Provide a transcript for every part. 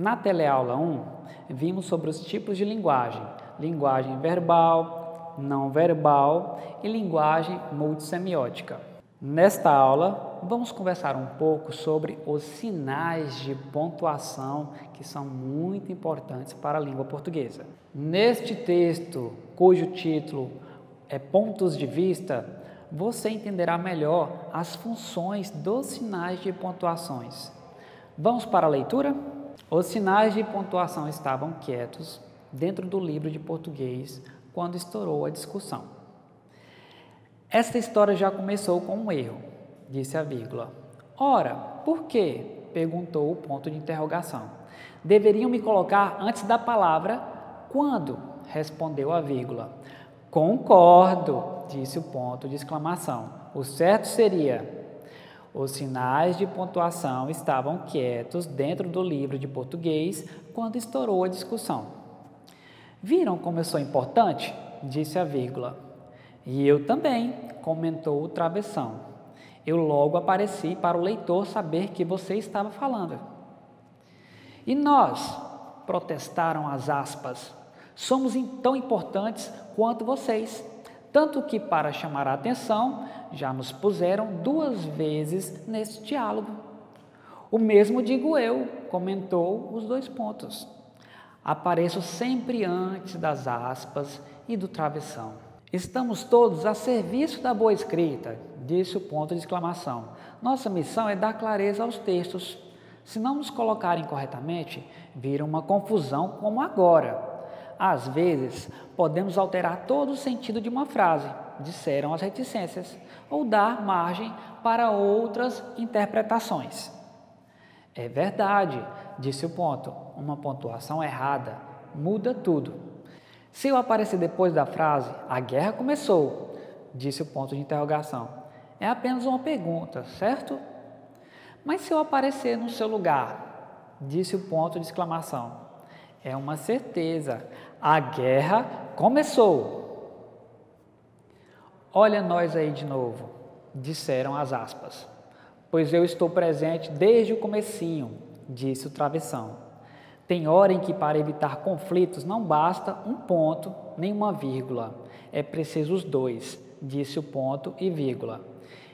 Na teleaula 1, vimos sobre os tipos de linguagem: linguagem verbal, não verbal e linguagem multissemiótica. Nesta aula, vamos conversar um pouco sobre os sinais de pontuação que são muito importantes para a língua portuguesa. Neste texto, cujo título é Pontos de Vista, você entenderá melhor as funções dos sinais de pontuações. Vamos para a leitura? Os sinais de pontuação estavam quietos dentro do livro de português quando estourou a discussão. Esta história já começou com um erro, disse a vírgula. Ora, por quê? Perguntou o ponto de interrogação. Deveriam me colocar antes da palavra quando? Respondeu a vírgula. Concordo, disse o ponto de exclamação. O certo seria: os sinais de pontuação estavam quietos dentro do livro de português quando estourou a discussão. Viram como eu sou importante? Disse a vírgula. E eu também, comentou o travessão. Eu logo apareci para o leitor saber que você estava falando. E nós, protestaram as aspas, somos tão importantes quanto vocês. Tanto que, para chamar a atenção, já nos puseram 2 vezes nesse diálogo. O mesmo digo eu, comentou os 2 pontos. Apareço sempre antes das aspas e do travessão. Estamos todos a serviço da boa escrita, disse o ponto de exclamação. Nossa missão é dar clareza aos textos. Se não nos colocarem corretamente, vira uma confusão como agora. Às vezes, podemos alterar todo o sentido de uma frase, disseram as reticências, ou dar margem para outras interpretações. É verdade, disse o ponto, uma pontuação errada muda tudo. Se eu aparecer depois da frase, a guerra começou, disse o ponto de interrogação. É apenas uma pergunta, certo? Mas se eu aparecer no seu lugar, disse o ponto de exclamação. É uma certeza, a guerra começou. Olha nós aí de novo, disseram as aspas. Pois eu estou presente desde o comecinho, disse o travessão. Tem hora em que para evitar conflitos não basta um ponto nem uma vírgula, é preciso os 2, disse o ponto e vírgula.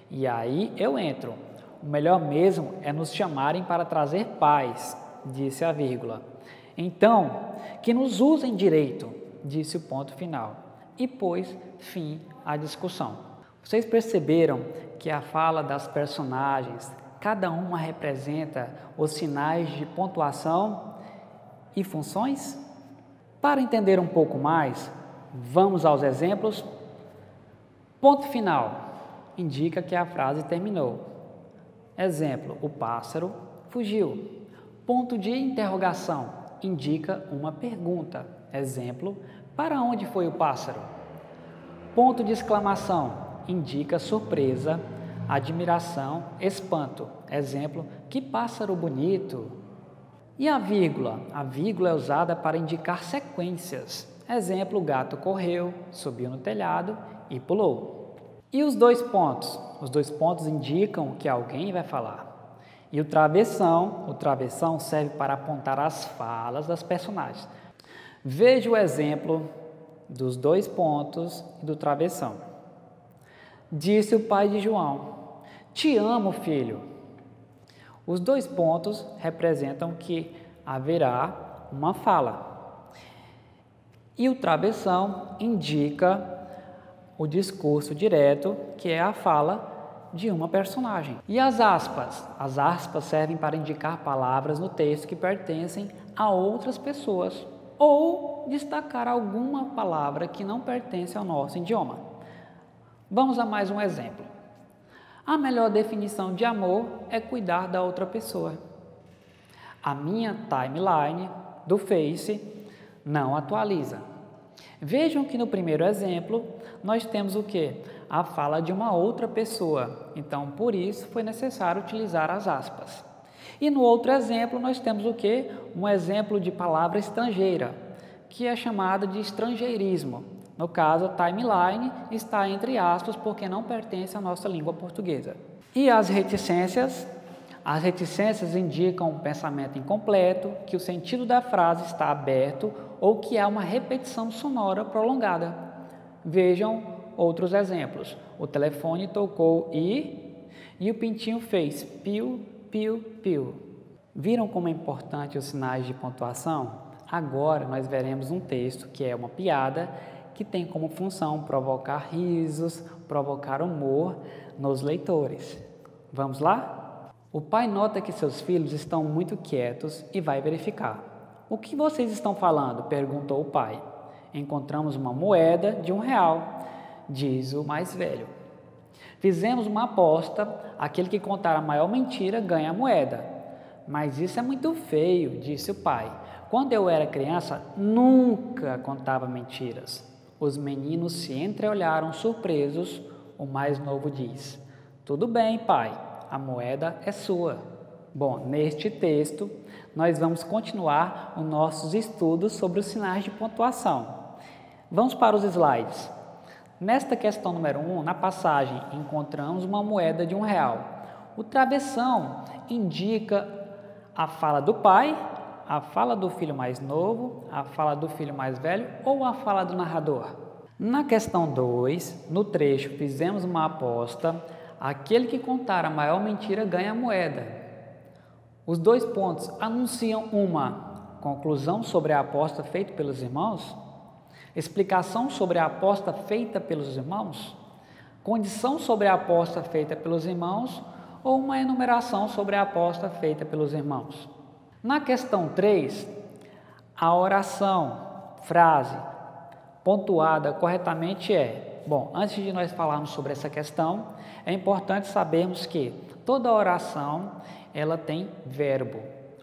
E aí eu entro, o melhor mesmo é nos chamarem para trazer paz, disse a vírgula. Então, que nos usem direito, disse o ponto final, e pôs fim à discussão. Vocês perceberam que a fala das personagens, cada uma representa os sinais de pontuação e funções? Para entender um pouco mais, vamos aos exemplos. Ponto final indica que a frase terminou. Exemplo, o pássaro fugiu. Ponto de interrogação indica uma pergunta. Exemplo, para onde foi o pássaro? Ponto de exclamação indica surpresa, admiração, espanto. Exemplo, que pássaro bonito! E a vírgula? A vírgula é usada para indicar sequências. Exemplo, o gato correu, subiu no telhado e pulou. E os 2 pontos? Os 2 pontos indicam que alguém vai falar. E o travessão serve para apontar as falas das personagens. Veja o exemplo dos 2 pontos e do travessão. Disse o pai de João, te amo, filho. Os 2 pontos representam que haverá uma fala. E o travessão indica o discurso direto, que é a fala de uma personagem. E as aspas? As aspas servem para indicar palavras no texto que pertencem a outras pessoas ou destacar alguma palavra que não pertence ao nosso idioma. Vamos a mais um exemplo. A melhor definição de amor é cuidar da outra pessoa. A minha timeline do Face não atualiza. Vejam que no primeiro exemplo nós temos o quê? A fala de uma outra pessoa. Então, por isso foi necessário utilizar as aspas. E no outro exemplo nós temos o quê? Um exemplo de palavra estrangeira, que é chamada de estrangeirismo. No caso, a timeline está entre aspas porque não pertence à nossa língua portuguesa. E as reticências? As reticências indicam um pensamento incompleto, que o sentido da frase está aberto ou que há uma repetição sonora prolongada. Vejam outros exemplos. O telefone tocou e o pintinho fez piu, piu, piu. Viram como é importante os sinais de pontuação? Agora nós veremos um texto que é uma piada que tem como função provocar risos, provocar humor nos leitores. Vamos lá? O pai nota que seus filhos estão muito quietos e vai verificar. O que vocês estão falando? Perguntou o pai. Encontramos uma moeda de R$1, diz o mais velho. Fizemos uma aposta, aquele que contar a maior mentira ganha a moeda. Mas isso é muito feio, disse o pai. Quando eu era criança, nunca contava mentiras. Os meninos se entreolharam surpresos. O mais novo diz: tudo bem, pai, a moeda é sua. Bom, neste texto, nós vamos continuar os nossos estudos sobre os sinais de pontuação. Vamos para os slides. Nesta questão número 1, na passagem, encontramos uma moeda de R$1. O travessão indica a fala do pai, a fala do filho mais novo, a fala do filho mais velho ou a fala do narrador. Na questão 2, no trecho, fizemos uma aposta, aquele que contar a maior mentira ganha a moeda. Os 2 pontos anunciam uma conclusão sobre a aposta feita pelos irmãos, explicação sobre a aposta feita pelos irmãos, condição sobre a aposta feita pelos irmãos ou uma enumeração sobre a aposta feita pelos irmãos. Na questão 3, a oração, frase, pontuada corretamente é... Bom, antes de nós falarmos sobre essa questão, é importante sabermos que toda oração, ela tem verbo,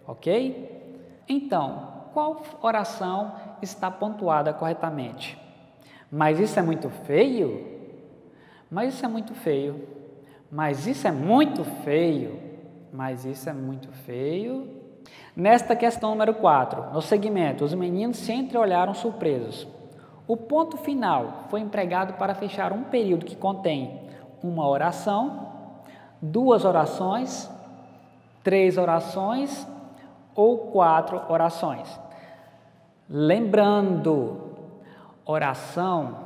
ok? Então, qual oração está pontuada corretamente? Mas isso é muito feio? Mas isso é muito feio. Mas isso é muito feio. Mas isso é muito feio. Nesta questão número 4, no segmento, os meninos se entreolharam surpresos. O ponto final foi empregado para fechar um período que contém uma oração, 2 orações, 3 orações ou 4 orações. Lembrando, oração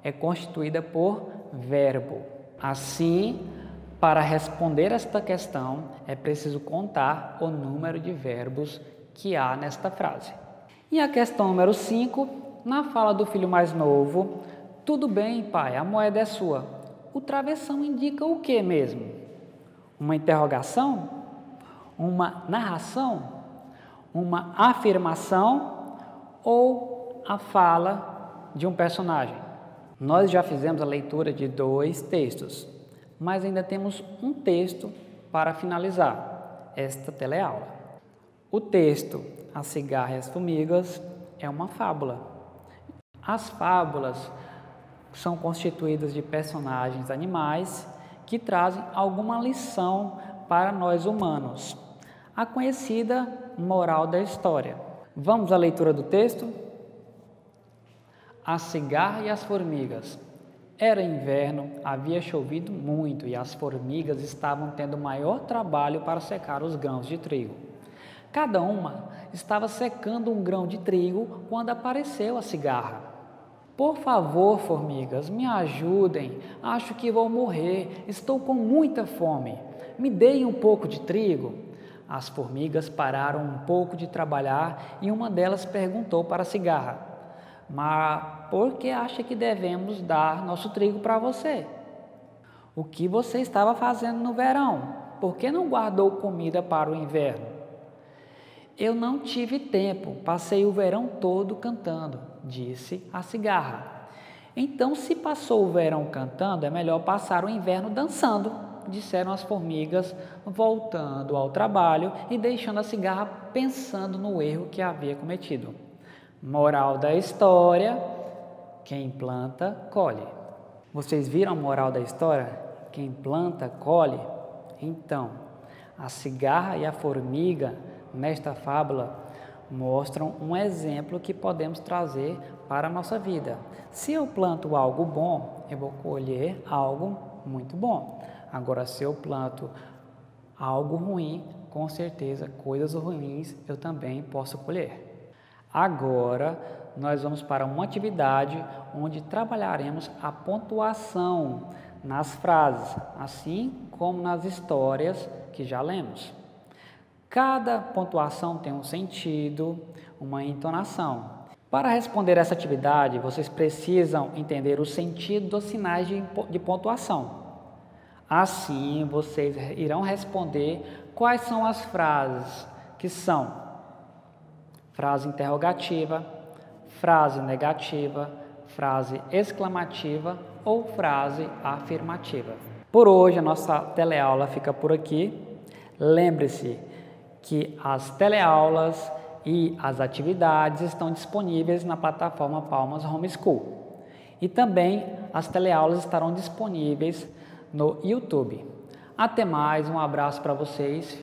é constituída por verbo. Assim, para responder esta questão, é preciso contar o número de verbos que há nesta frase. E a questão número 5, na fala do filho mais novo, tudo bem, pai, a moeda é sua. O travessão indica o que mesmo? Uma interrogação? Uma narração? Uma afirmação? Ou a fala de um personagem? Nós já fizemos a leitura de 2 textos, mas ainda temos um texto para finalizar esta teleaula. O texto A Cigarra e as Formigas é uma fábula. As fábulas são constituídas de personagens animais que trazem alguma lição para nós humanos. A conhecida moral da história. Vamos à leitura do texto? A cigarra e as formigas. Era inverno, havia chovido muito e as formigas estavam tendo maior trabalho para secar os grãos de trigo. Cada uma estava secando um grão de trigo quando apareceu a cigarra. Por favor, formigas, me ajudem, acho que vou morrer, estou com muita fome. Me deem um pouco de trigo. As formigas pararam um pouco de trabalhar e uma delas perguntou para a cigarra: mas por que acha que devemos dar nosso trigo para você? O que você estava fazendo no verão? Por que não guardou comida para o inverno? Eu não tive tempo, passei o verão todo cantando, disse a cigarra. Então, se passou o verão cantando, é melhor passar o inverno dançando, disseram as formigas, voltando ao trabalho e deixando a cigarra pensando no erro que havia cometido. Moral da história: quem planta, colhe. Vocês viram a moral da história? Quem planta, colhe? Então, a cigarra e a formiga, nesta fábula, mostram um exemplo que podemos trazer para a nossa vida. Se eu planto algo bom, eu vou colher algo muito bom. Agora, se eu planto algo ruim, com certeza, coisas ruins eu também posso colher. Agora, nós vamos para uma atividade onde trabalharemos a pontuação nas frases, assim como nas histórias que já lemos. Cada pontuação tem um sentido, uma entonação. Para responder essa atividade, vocês precisam entender o sentido dos sinais de pontuação. Assim, vocês irão responder quais são as frases, que são frase interrogativa, frase negativa, frase exclamativa ou frase afirmativa. Por hoje, a nossa teleaula fica por aqui. Lembre-se que as teleaulas e as atividades estão disponíveis na plataforma Palmas Homeschool. E também as teleaulas estarão disponíveis no YouTube. Até mais, um abraço para vocês,